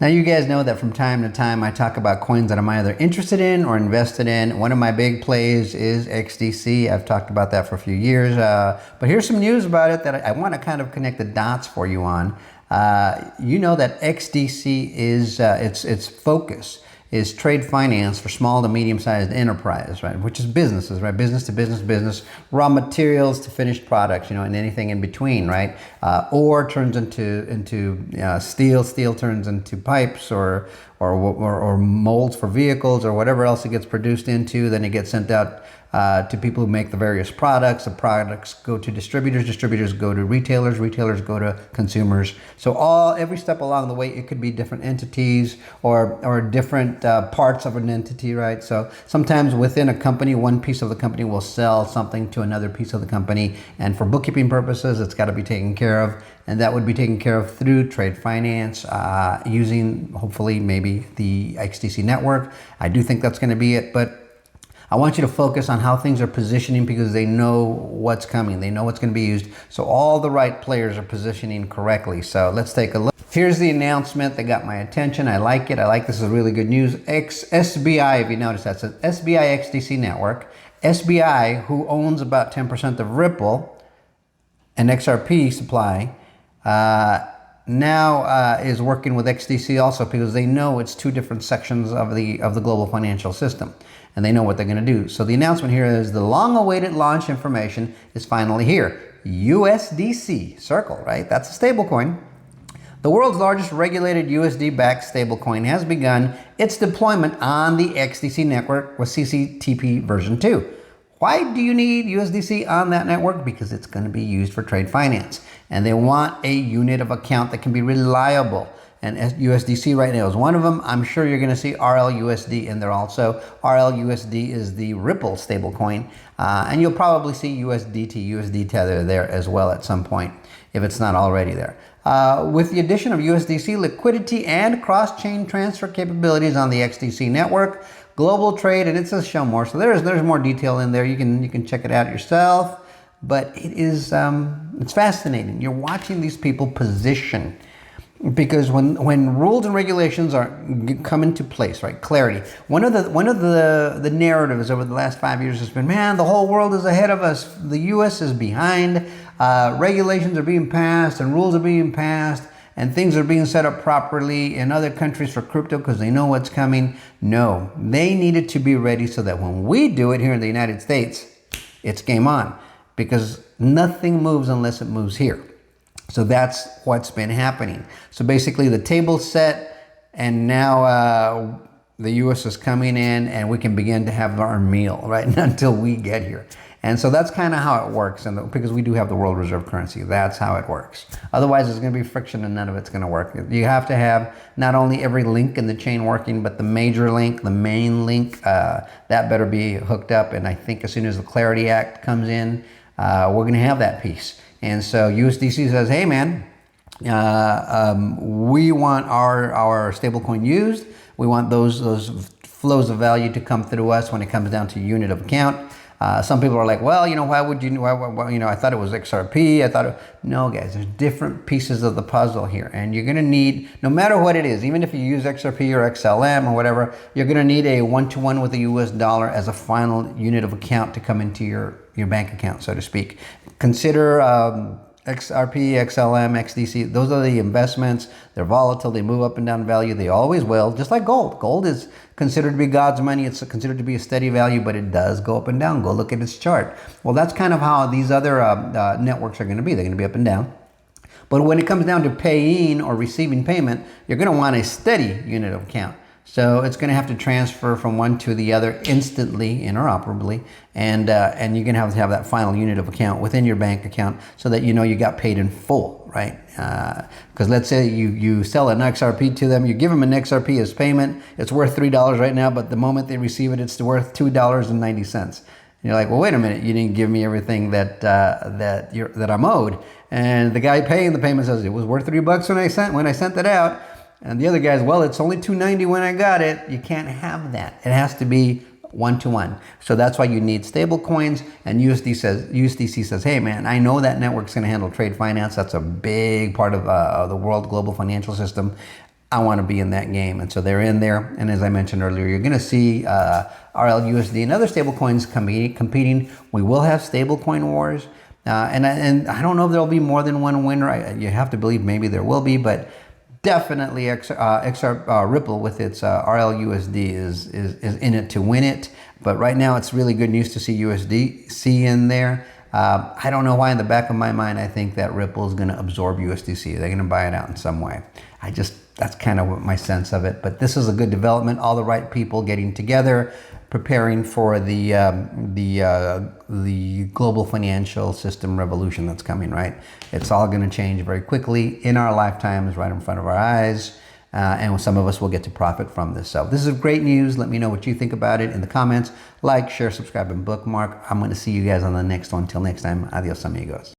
Now you guys know that from time to time I talk about coins that I'm either interested in or invested in. One of my big plays is XDC. I've talked about that for a few years, but here's some news about it that I want to kind of connect the dots for you on. You know that XDC is its focus is trade finance for small to medium-sized enterprise, right? Which is businesses, right? Business to business, raw materials to finished products, you know, and anything in between, right? Ore turns into steel turns into pipes or molds for vehicles or whatever else it gets produced into. Then it gets sent out to people who make the various products. The products go to distributors go to retailers go to consumers. So every step along the way, it could be different entities or different parts of an entity, right? So sometimes within a company, one piece of the company will sell something to another piece of the company, and for bookkeeping purposes, it's got to be taken care of, and that would be taken care of through trade finance using hopefully maybe the XDC network. I do think that's going to be it, but I want you to focus on how things are positioning because they know what's coming. They know what's going to be used. So all the right players are positioning correctly. So let's take a look. Here's the announcement that got my attention. I like it. This is really good news. SBI, if you notice that, says SBI XDC Network. SBI, who owns about 10% of Ripple and XRP supply, now is working with XDC also because they know it's two different sections of the global financial system, and they know what they're going to do. So the announcement here is the long-awaited launch information is finally here. USDC, circle, right? That's a stablecoin. The world's largest regulated USD-backed stablecoin has begun its deployment on the XDC network with CCTP version 2. Why do you need USDC on that network? Because it's going to be used for trade finance. And they want a unit of account that can be reliable. And USDC right now is one of them. I'm sure you're going to see RLUSD in there also. RLUSD is the Ripple stablecoin. And you'll probably see USD Tether there as well at some point, if it's not already there. With the addition of USDC liquidity and cross-chain transfer capabilities on the XDC network, global trade, and it says show more. So there's more detail in there. You can check it out yourself. But it is it's fascinating. You're watching these people position, because when rules and regulations come into place, right? Clarity. One of the narratives over the last 5 years has been, man, the whole world is ahead of us. The U.S. is behind. Regulations are being passed and rules are being passed, and things are being set up properly in other countries for crypto because they know what's coming. No, they needed to be ready so that when we do it here in the United States, it's game on, because nothing moves unless it moves here. So that's what's been happening. So basically the table's set, and now the U.S. is coming in, and we can begin to have our meal, right? Until we get here. And so that's kind of how it works, and because we do have the world reserve currency, that's how it works. Otherwise, there's going to be friction, and none of it's going to work. You have to have not only every link in the chain working, but the major link, the main link, that better be hooked up. And I think as soon as the Clarity Act comes in, we're going to have that piece. And so USDC says, hey man, we want our stablecoin used. We want those flows of value to come through us when it comes down to unit of account. Some people are like, well, you know, why, you know, I thought it was XRP. No, guys, there's different pieces of the puzzle here. And you're going to need, no matter what it is, even if you use XRP or XLM or whatever, you're going to need a one-to-one with the US dollar as a final unit of account to come into your bank account, so to speak. Consider XRP, XLM, XDC, those are the investments. They're volatile. They move up and down value. They always will, just like gold. Gold is considered to be God's money. It's considered to be a steady value, but it does go up and down. Go look at its chart. Well, that's kind of how these other networks are going to be. They're going to be up and down. But when it comes down to paying or receiving payment, you're going to want a steady unit of account. So it's going to have to transfer from one to the other instantly, interoperably, and you're going to have that final unit of account within your bank account so that you know you got paid in full, right? Because let's say you sell an XRP to them, you give them an XRP as payment, it's worth $3 right now, but the moment they receive it, it's worth $2.90. And you're like, well, wait a minute, you didn't give me everything that I'm owed. And the guy paying the payment says it was worth $3 when I sent it out. And the other guy's, well, it's only $2.90 when I got it. You can't have that. It has to be one-to-one. So that's why you need stable coins. And USDC says, hey, man, I know that network's going to handle trade finance. That's a big part of the world global financial system. I want to be in that game. And so they're in there. And as I mentioned earlier, you're going to see RLUSD and other stablecoins competing. We will have stablecoin wars. And I don't know if there'll be more than one winner. You have to believe maybe there will be, but definitely Ripple with its RLUSD is in it to win it. But right now it's really good news to see USDC in there. I don't know why in the back of my mind I think that Ripple is going to absorb USDC. They're going to buy it out in some way. That's kind of my sense of it. But this is a good development. All the right people getting together, preparing for the global financial system revolution that's coming, right? It's all going to change very quickly in our lifetimes, right in front of our eyes. And some of us will get to profit from this. So this is great news. Let me know what you think about it in the comments. Like, share, subscribe, and bookmark. I'm going to see you guys on the next one. Until next time, adios amigos.